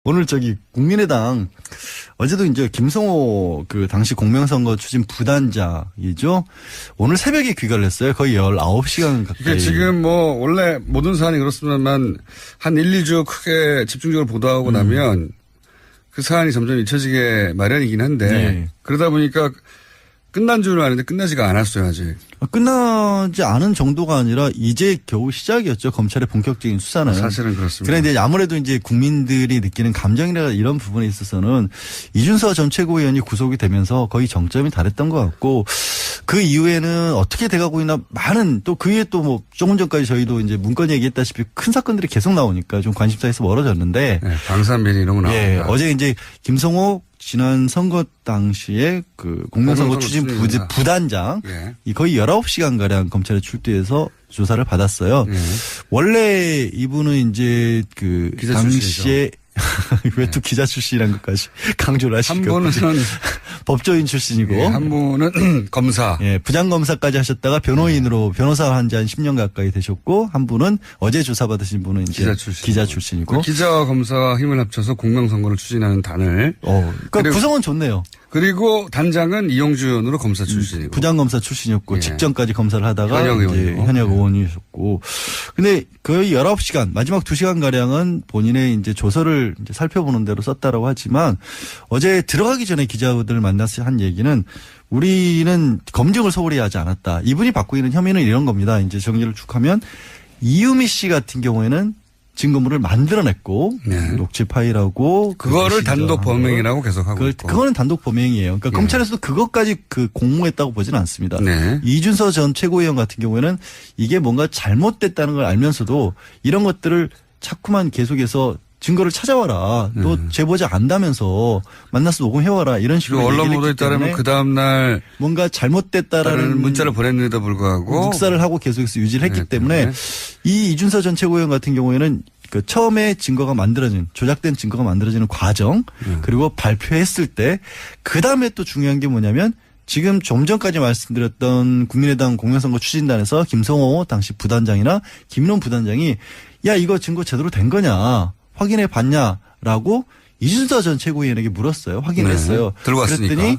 오늘 국민의당 어제도 이제 김성호 당시 공명선거 추진 부단장이죠. 오늘 새벽에 귀가를 했어요. 거의 19시간 가까이. 이게 지금 원래 모든 사안이 그렇습니다만 한 1, 2주 크게 집중적으로 보도하고 나면 그 사안이 점점 잊혀지게 마련이긴 한데 네. 그러다 보니까 끝난 줄은 아는데 끝나지가 않았어요, 아직. 끝나지 않은 정도가 아니라 이제 겨우 시작이었죠. 검찰의 본격적인 수사는. 사실은 그렇습니다. 그런데 아무래도 이제 국민들이 느끼는 감정이나 이런 부분에 있어서는 이준서 전 최고위원이 구속이 되면서 거의 정점이 달했던 것 같고 그 이후에는 어떻게 돼가고 있나 많은 또 그 이후에 또 조금 전까지 저희도 이제 문건 얘기했다시피 큰 사건들이 계속 나오니까 좀 관심사에서 멀어졌는데. 네, 방산비리 이런 거 나옵니다. 예, 어제 이제 김성호 지난 선거 당시에 공명선거 추진 부단장 거의 19시간가량 검찰에 출두해서 조사를 받았어요. 원래 이분은 이제 당시에 왜 또 기자 출신이란 것까지 강조를 하시고. 한 분은 법조인 출신이고. 예, 한 분은 검사. 예, 부장검사까지 하셨다가 변호인으로 변호사 한 지 한 10년 가까이 되셨고 한 분은 어제 조사받으신 분은 이제 기자 출신이고. 기자와 검사와 힘을 합쳐서 공명선거를 추진하는 단을. 그러니까 구성은 좋네요. 그리고 단장은 이용주 의원으로 검사 출신이고. 부장검사 출신이었고 직전까지 검사를 하다가 현역 의원이셨고. 근데 거의 19시간 마지막 2시간 가량은 본인의 이제 조서를 이제 살펴보는 대로 썼다라고 하지만 어제 들어가기 전에 기자들을 만나서 한 얘기는 우리는 검증을 소홀히 하지 않았다. 이분이 받고 있는 혐의는 이런 겁니다. 이제 정리를 쭉 하면 이유미 씨 같은 경우에는 증거물을 만들어냈고 녹취 파일하고 그거를 단독 범행이라고 계속하고 있고. 그거는 단독 범행이에요. 그러니까 검찰에서도 그것까지 공모했다고 보지는 않습니다. 이준서 전 최고위원 같은 경우에는 이게 뭔가 잘못됐다는 걸 알면서도 이런 것들을 자꾸만 계속해서 증거를 찾아와라. 또 제보자 안다면서 만나서 녹음해와라. 이런 식으로 언론 보도에 따르면 그 다음날 뭔가 잘못됐다라는 문자를 보냈는데도 불구하고 묵살을 하고 계속해서 유지를 했기 때문에 이 이준서 전 최고위원 같은 경우에는 처음에 증거가 만들어진 조작된 증거가 만들어지는 과정 그리고 발표했을 때 그다음에 또 중요한 게 뭐냐면 지금 좀 전까지 말씀드렸던 국민의당 공명선거 추진단에서 김성호 당시 부단장이나 김인원 부단장이 야 이거 증거 제대로 된 거냐 확인해 봤냐라고 이준서 전 최고위원에게 물었어요. 확인했어요. 들고 왔으니까. 그랬더니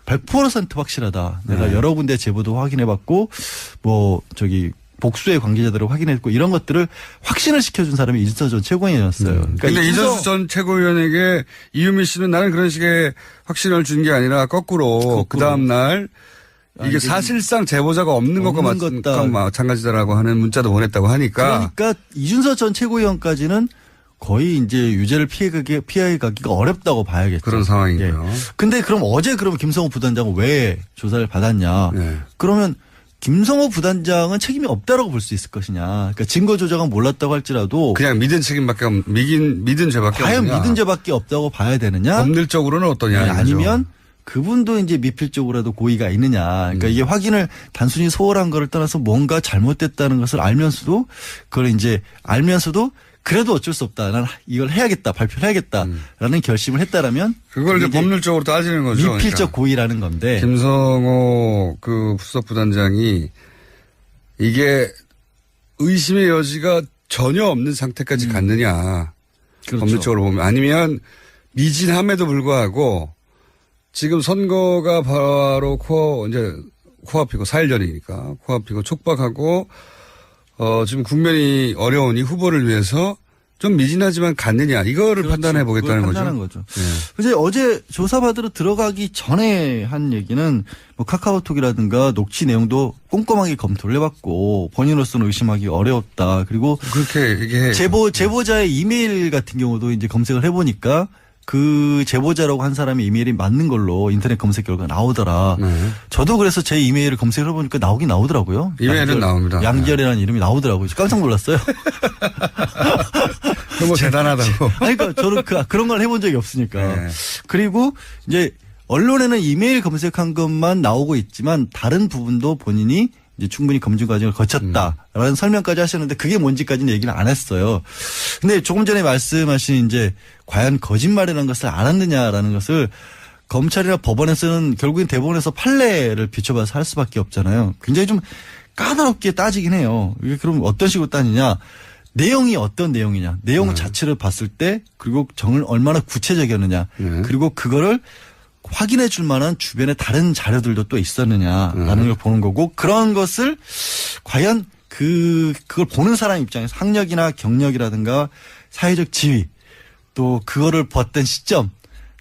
100% 확실하다. 내가 여러 군데 제보도 확인해 봤고 복수의 관계자들을 확인했고 이런 것들을 확신을 시켜준 사람이 이준서 전 최고위원이었어요. 그러니까 이준서 전 최고위원에게 이유미 씨는 나는 그런 식의 확신을 준 게 아니라 거꾸로 그 다음 날 이게 사실상 제보자가 없는 것과 마찬가지다라고 하는 문자도 보냈다고 하니까. 그러니까 이준서 전 최고위원까지는 거의 이제 유죄를 피해가기가 어렵다고 봐야겠죠. 그런 상황이고요. 근데 그럼 김성호 부단장은 왜 조사를 받았냐. 그러면 김성호 부단장은 책임이 없다라고 볼 수 있을 것이냐. 그러니까 증거 조작은 몰랐다고 할지라도 그냥 믿은 책임밖에 믿은 죄밖에 과연 없느냐. 믿은 죄밖에 없다고 봐야 되느냐. 법률적으로는 어떠냐. 아니면 그분도 이제 미필적으로라도 고의가 있느냐. 그러니까 이게 확인을 단순히 소홀한 거를 떠나서 뭔가 잘못됐다는 것을 알면서도 그걸 이제 알면서도 그래도 어쩔 수 없다. 난 이걸 해야겠다. 발표를 해야겠다라는 결심을 했다라면 그걸 이제 법률적으로 따지는 거죠. 미필적 그러니까. 고의라는 건데. 김성호 수석부단장이 이게 의심의 여지가 전혀 없는 상태까지 갔느냐. 그렇죠. 법률적으로 보면. 아니면 미진함에도 불구하고 지금 선거가 바로 코앞이고 4일 전이니까 코앞이고 촉박하고 지금 국면이 어려우니 후보를 위해서 좀 미진하지만 갔느냐 이거를 판단해 보겠다는 거죠. 이제 어제 조사받으러 들어가기 전에 한 얘기는 카카오톡이라든가 녹취 내용도 꼼꼼하게 검토를 해봤고 본인으로서는 의심하기 어렵다. 그리고 그렇게 얘기해. 제보자의 이메일 같은 경우도 이제 검색을 해보니까 그 제보자라고 한 사람의 이메일이 맞는 걸로 인터넷 검색 결과가 나오더라. 저도 그래서 제 이메일을 검색을 해보니까 나오긴 나오더라고요. 이메일은 나옵니다. 양결이라는 이름이 나오더라고요. 깜짝 놀랐어요. 너무 대단하다고. 아니, 그러니까 저는 그런 걸 해본 적이 없으니까. 그리고 이제 언론에는 이메일 검색한 것만 나오고 있지만 다른 부분도 본인이 이제 충분히 검증 과정을 거쳤다라는 설명까지 하셨는데 그게 뭔지까지는 얘기를 안 했어요. 근데 조금 전에 말씀하신 이제 과연 거짓말이라는 것을 알았느냐라는 것을 검찰이나 법원에서는 결국엔 대법원에서 판례를 비춰봐서 할 수밖에 없잖아요. 굉장히 좀 까다롭게 따지긴 해요. 이게 그럼 어떤 식으로 따지냐. 내용이 어떤 내용이냐, 내용 자체를 봤을 때 그리고 정을 얼마나 구체적이었느냐, 그리고 그거를 확인해 줄 만한 주변에 다른 자료들도 또 있었느냐라는 걸 보는 거고, 그런 것을 과연 그걸 보는 사람 입장에서 학력이나 경력이라든가 사회적 지위, 또 그거를 봤던 시점,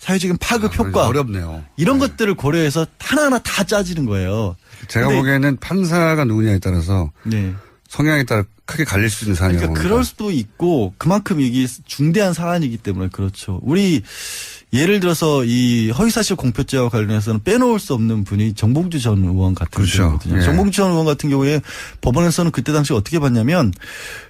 사회적인 파급 효과, 어렵네요. 이런 것들을 고려해서 하나하나 다 짜지는 거예요. 제가 보기에는 판사가 누구냐에 따라서 네. 성향에 따라 크게 갈릴 수 있는 사안이라고 그러니까 봅니다. 그럴 수도 있고, 그만큼 이게 중대한 사안이기 때문에 그렇죠. 우리 예를 들어서 이 허위사실 공표죄와 관련해서는 빼놓을 수 없는 분이 정봉주 전 의원 같은 그렇죠. 분이거든요. 예. 정봉주 전 의원 같은 경우에 법원에서는 그때 당시 어떻게 봤냐면,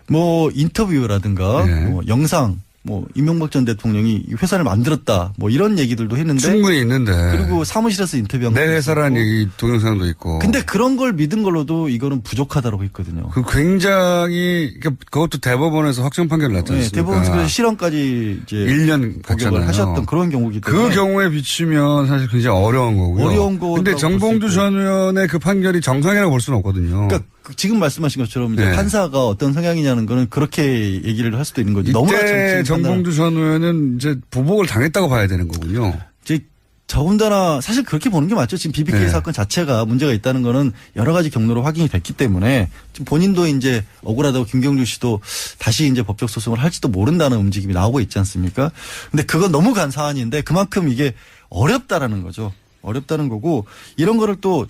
뭐 인터뷰라든가 예. 뭐 영상, 뭐 이명박 전 대통령이 이 회사를 만들었다, 뭐 이런 얘기들도 했는데, 충분히 있는데. 그리고 사무실에서 인터뷰한 내 것도 회사라는 있었고. 얘기 동영상도 있고. 근데 그런 걸 믿은 걸로도 이거는 부족하다고 했거든요. 그 굉장히 그것도 대법원에서 확정 판결을 났지 네, 않습니까? 대법원에서 실형까지 이제 1년 복역을 갔잖아요. 하셨던 그런 경우기 때문에 그 경우에 비추면 사실 굉장히 어려운 거고요. 어려운 거라고 근데 볼 정봉주 수 있고. 전 의원의 그 판결이 정상이라고 볼 수는 없거든요. 그러니까 지금 말씀하신 것처럼 이제 네. 판사가 어떤 성향이냐는 거는 그렇게 얘기를 할 수도 있는 거죠. 너무나 이때 정치인 정봉주 전 의원은 이제 보복을 당했다고 봐야 되는 거군요. 이제 더군다나 사실 그렇게 보는 게 맞죠. 지금 BBK 네. 사건 자체가 문제가 있다는 거는 여러 가지 경로로 확인이 됐기 때문에 지금 본인도 이제 억울하다고 김경주 씨도 다시 이제 법적 소송을 할지도 모른다는 움직임이 나오고 있지 않습니까? 근데 그건 너무 간 사안인데 그만큼 이게 어렵다라는 거죠. 어렵다는 거고, 이런 거를 또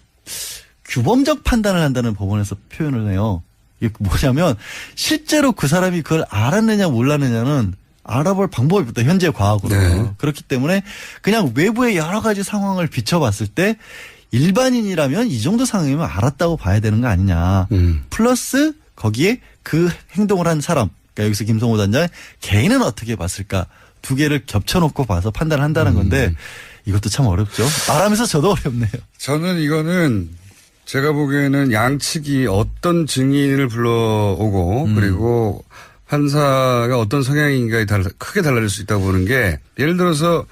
규범적 판단을 한다는 법원에서 표현을 해요. 이게 뭐냐면 실제로 그 사람이 그걸 알았느냐 몰랐느냐는 알아볼 방법이 없다. 현재 과학으로. 네. 그렇기 때문에 그냥 외부의 여러 가지 상황을 비춰봤을 때 일반인이라면 이 정도 상황이면 알았다고 봐야 되는 거 아니냐. 플러스 거기에 그 행동을 한 사람, 그러니까 여기서 김성호 단장의 개인은 어떻게 봤을까. 두 개를 겹쳐놓고 봐서 판단을 한다는 건데 이것도 참 어렵죠. 말하면서 저도 어렵네요. 저는 이거는 제가 보기에는 양측이 어떤 증인을 불러오고 그리고 판사가 어떤 성향인가에 크게 달라질 수 있다고 보는 게, 예를 들어서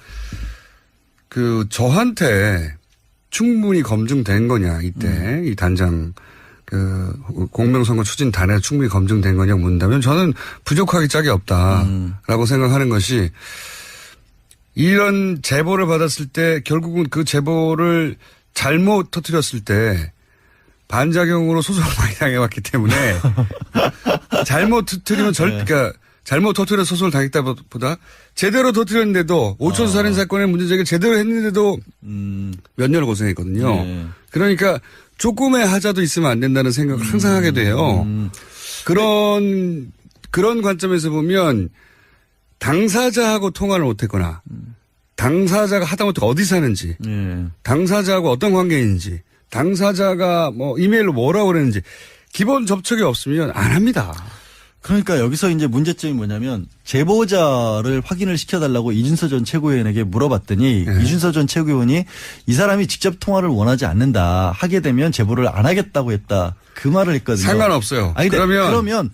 그 저한테 충분히 검증된 거냐 이때 이 단장 그 공명선거 추진단에 충분히 검증된 거냐 묻는다면 저는 부족하기 짝이 없다라고 생각하는 것이, 이런 제보를 받았을 때 결국은 그 제보를 잘못 터뜨렸을 때 반작용으로 소송을 많이 당해왔기 때문에 잘못 터뜨리면 그러니까 잘못 터뜨려 소송을 당했다보다 제대로 터뜨렸는데도 5천 살인 사건의 문제제기를 제대로 했는데도 몇 년을 고생했거든요. 네. 그러니까 조금의 하자도 있으면 안 된다는 생각을 항상 하게 돼요. 그런 관점에서 보면 당사자하고 통화를 못했거나 당사자가 하다못해 어디 사는지, 예. 당사자하고 어떤 관계인지, 당사자가 뭐 이메일로 뭐라고 그랬는지 기본 접촉이 없으면 안 합니다. 그러니까 여기서 이제 문제점이 뭐냐면 제보자를 확인을 시켜달라고 이준서 전 최고위원에게 물어봤더니 이준서 전 최고위원이 이 사람이 직접 통화를 원하지 않는다. 하게 되면 제보를 안 하겠다고 했다. 그 말을 했거든요. 상관없어요. 아니, 그러면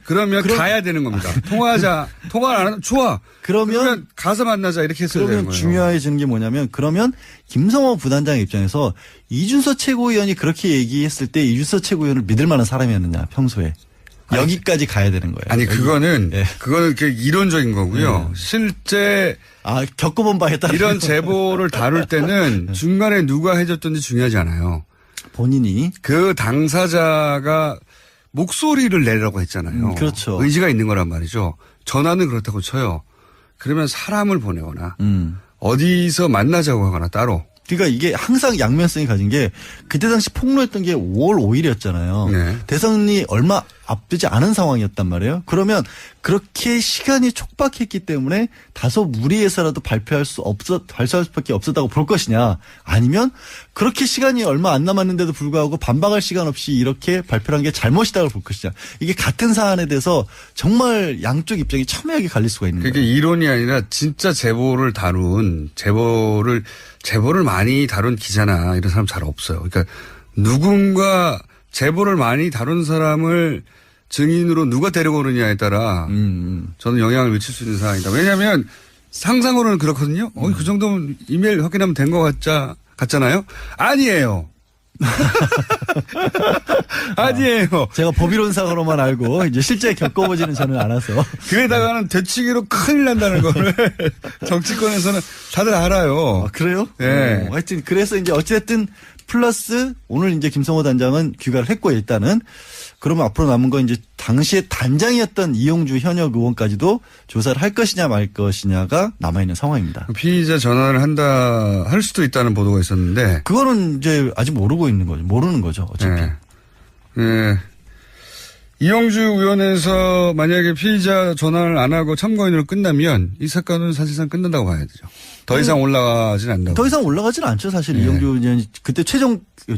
가야 되는 겁니다. 통화를 안 하면 좋아. 그러면 가서 만나자 이렇게 했어야 되는 그러면 거예요. 중요해지는 게 뭐냐면, 그러면 김성호 부단장 입장에서 이준서 최고위원이 그렇게 얘기했을 때 이준서 최고위원을 믿을 만한 사람이었느냐 평소에. 여기까지 가야 되는 거예요. 아니 그거는 네. 이렇게 이론적인 거고요. 실제 겪어본 바에 따라 이런 제보를 다룰 때는 중간에 누가 해줬든지 중요하지 않아요. 본인이 그 당사자가 목소리를 내라고 했잖아요. 그렇죠. 의지가 있는 거란 말이죠. 전화는 그렇다고 쳐요. 그러면 사람을 보내거나 어디서 만나자고 하거나 따로. 그러니까 이게 항상 양면성이 가진 게, 그때 당시 폭로했던 게 5월 5일이었잖아요. 네. 대선이 얼마 앞두지 않은 상황이었단 말이에요. 그러면 그렇게 시간이 촉박했기 때문에 다소 무리해서라도 발표할 수밖에 없었다고 볼 것이냐, 아니면 그렇게 시간이 얼마 안 남았는데도 불구하고 반박할 시간 없이 이렇게 발표한 게 잘못이다고 볼 것이냐. 이게 같은 사안에 대해서 정말 양쪽 입장이 첨예하게 갈릴 수가 있는 그게 거예요. 이론이 아니라 진짜 제보를 많이 다룬 기자나 이런 사람 잘 없어요. 그러니까 누군가 제보를 많이 다룬 사람을 증인으로 누가 데리고 오느냐에 따라 저는 영향을 미칠 수 있는 상황이다. 왜냐하면 상상으로는 그렇거든요. 그 정도면 이메일 확인하면 된 것 같잖아요. 아니에요. 아니에요. 제가 법이론상으로만 알고 이제 실제 겪어보지는 저는 않아서. 그러다가는 되치기로 큰일 난다는 거를 정치권에서는 다들 알아요. 아, 그래요? 네. 하여튼 그래서 이제 어찌됐든 플러스 오늘 이제 김성호 단장은 귀가를 했고 일단은 그러면 앞으로 남은 건 이제 당시에 단장이었던 이용주 현역 의원까지도 조사를 할 것이냐 말 것이냐가 남아있는 상황입니다. 피의자 전환을 할 수도 있다는 보도가 있었는데. 그거는 이제 아직 모르는 거죠. 어차피. 네. 네. 이용주 의원에서 만약에 피의자 전환을 안 하고 참고인으로 끝나면 이 사건은 사실상 끝난다고 봐야 되죠. 더 이상 올라가진 않는다고. 더 이상 올라가지는 않죠. 사실 이용주 의원이 그때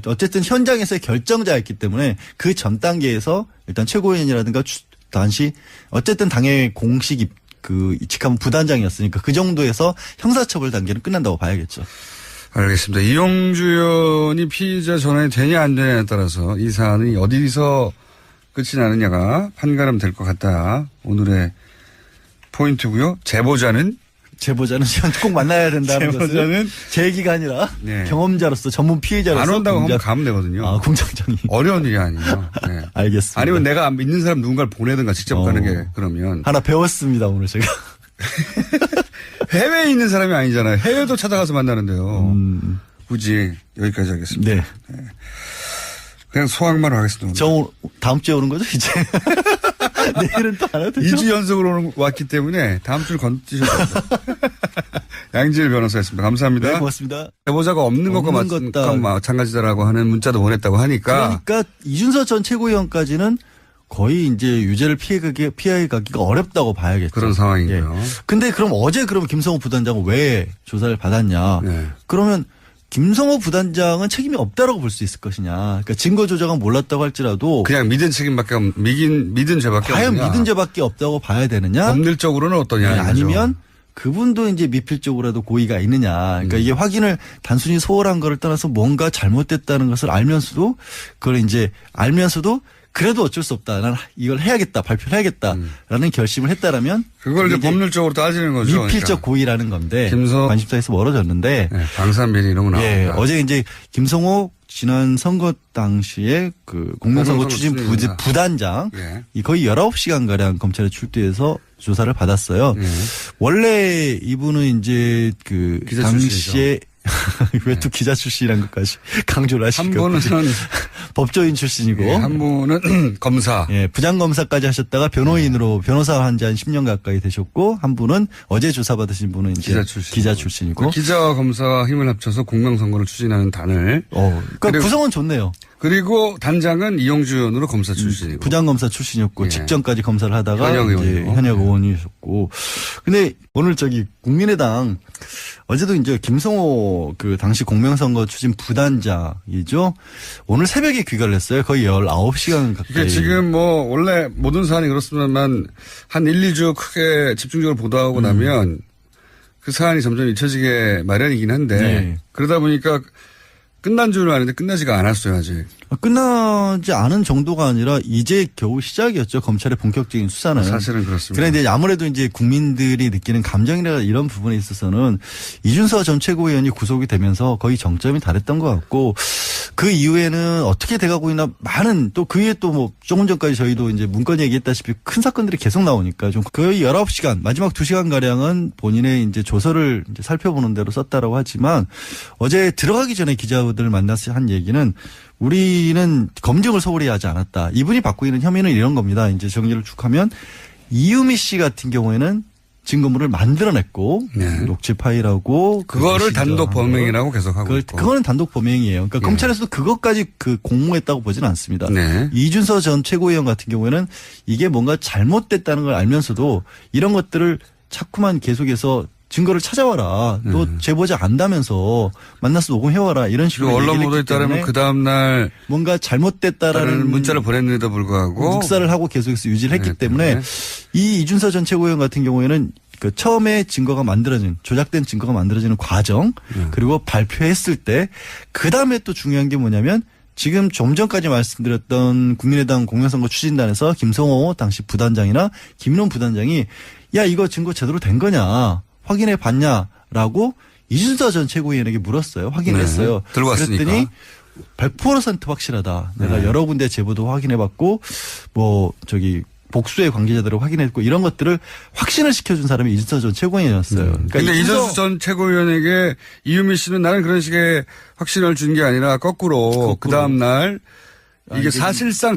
어쨌든 현장에서의 결정자였기 때문에 그 전 단계에서 일단 최고위원이라든가 당시 어쨌든 당의 공식 직함은 부단장이었으니까 그 정도에서 형사처벌 단계는 끝난다고 봐야겠죠. 알겠습니다. 이용주 의원이 피의자 전환이 되냐 안 되냐에 따라서 이 사안이 어디서 끝이 나느냐가 판가름 될 것 같다. 오늘의 포인트고요. 제보자는 꼭 만나야 된다는 제보자는 것은 제 얘기가 아니라 네. 경험자로서 전문 피해자로서 안 온다고 하면 가면 되거든요. 아, 공장장이. 어려운 일이 아니에요. 네. 알겠습니다. 아니면 내가 믿는 사람 누군가를 보내든가 직접 가는 게 그러면. 하나 배웠습니다, 오늘 제가. 해외에 있는 사람이 아니잖아요. 해외도 찾아가서 만나는데요. 굳이 여기까지 하겠습니다. 네. 네. 그냥 소확말로 하겠습니다. 저 다음 주에 오는 거죠, 이제? 내일은 또 안 와도 되죠? 2주 연속으로 왔기 때문에 다음 주를 건드셔야 됩니다. 양지일 변호사였습니다. 감사합니다. 네, 고맙습니다. 제보자가 없는 것과 마찬가지다라고 하는 문자도 보냈다고 하니까. 그러니까 이준서 전 최고위원까지는 거의 이제 유죄를 피해가기가 어렵다고 봐야겠죠. 그런 상황이고요. 예. 근데 그럼 어제 그러면 김성호 부단장은 왜 조사를 받았냐. 네. 그러면 김성호 부단장은 책임이 없다라고 볼 수 있을 것이냐. 그러니까 증거 조작은 몰랐다고 할지라도 그냥 믿은 책임밖에 믿은 죄밖에 과연 없느냐. 믿은 죄밖에 없다고 봐야 되느냐. 법률적으로는 어떠냐. 네, 아니면 그분도 이제 미필적으로라도 고의가 있느냐. 그러니까 이게 확인을 단순히 소홀한 거를 떠나서 뭔가 잘못됐다는 것을 알면서도 그걸 이제 알면서도 그래도 어쩔 수 없다. 난 이걸 해야겠다. 발표를 해야겠다라는 결심을 했다라면 그걸 이제 법률적으로 따지는 거죠. 미필적 그러니까. 고의라는 건데 관심사에서 멀어졌는데 네, 방산비리 이런 거 나옵니다. 예, 어제 이제 김성호 지난 선거 당시에 그 공명선거 추진 부단장 예. 거의 19시간가량 검찰에 출두해서 조사를 받았어요. 예. 원래 이분은 이제 그 기자 당시에 왜 또 기자 출신이란 것까지 강조를 하시고 한 분은 법조인 출신이고 예, 한 분은 검사. 예, 부장검사까지 하셨다가 변호인으로 변호사 한 지 한 10년 가까이 되셨고 한 분은 어제 조사받으신 분은 이제 기자 출신이고 그 기자와 검사와 힘을 합쳐서 공명선거를 추진하는 단을. 그러니까 구성은 좋네요. 그리고 단장은 이용주 의원으로 검사 출신이고. 부장검사 출신이었고 예. 직전까지 검사를 하다가 현역 의원이셨고. 근데 오늘 국민의당 어제도 이제 김성호 그 당시 공명선거 추진 부단장이죠. 오늘 새벽에 귀가를 했어요. 거의 19시간 가까이. 이게 지금 원래 모든 사안이 그렇습니다만 한 1, 2주 크게 집중적으로 보도하고 나면 그 사안이 점점 잊혀지게 마련이긴 한데 네. 그러다 보니까 끝난 줄은 아는데 끝나지가 않았어요, 아직. 끝나지 않은 정도가 아니라 이제 겨우 시작이었죠. 검찰의 본격적인 수사는. 사실은 그렇습니다. 그런데 아무래도 이제 국민들이 느끼는 감정이나 이런 부분에 있어서는 이준서 전 최고위원이 구속이 되면서 거의 정점이 달했던 것 같고 그 이후에는 어떻게 돼가고 있나 많은 또 그 위에 또 조금 전까지 저희도 이제 문건 얘기했다시피 큰 사건들이 계속 나오니까 좀 거의 19시간 마지막 2시간 가량은 본인의 이제 조서를 이제 살펴보는 대로 썼다라고 하지만 어제 들어가기 전에 기자들을 만나서 한 얘기는 우리는 검증을 소홀히 하지 않았다. 이분이 받고 있는 혐의는 이런 겁니다. 이제 정리를 쭉 하면 이유미 씨 같은 경우에는 증거물을 만들어냈고 녹취 파일하고 그거를 단독 범행이라고 계속하고 있고. 그거는 단독 범행이에요. 그러니까 검찰에서도 그것까지 공모했다고 보지는 않습니다. 네. 이준서 전 최고위원 같은 경우에는 이게 뭔가 잘못됐다는 걸 알면서도 이런 것들을 자꾸만 계속해서 증거를 찾아와라. 또 제보자 안다면서 만나서 녹음해와라. 이런 식으로 언론 보도에 따르면 그 다음날 뭔가 잘못됐다라는 문자를 보냈는데도 불구하고 묵살을 하고 계속해서 유지를 했기 때문에 이 이준서 전 최고위원 같은 경우에는 그 처음에 조작된 증거가 만들어지는 과정 그리고 발표했을 때 그다음에 또 중요한 게 뭐냐면 지금 좀 전까지 말씀드렸던 국민의당 공명선거 추진단에서 김성호 당시 부단장이나 김인원 부단장이 야 이거 증거 제대로 된 거냐 확인해 봤냐라고 이준서 전 최고위원에게 물었어요. 확인을 했어요. 들고 왔으니까. 그랬더니 100% 확실하다. 내가 여러 군데 제보도 확인해봤고 복수의 관계자들을 확인했고 이런 것들을 확신을 시켜준 사람이 이준서 전 최고위원이었어요. 그러니까 이준수 전 최고위원에게 이유미 씨는 나는 그런 식의 확신을 준 게 아니라 거꾸로 그 다음 날 이게 사실상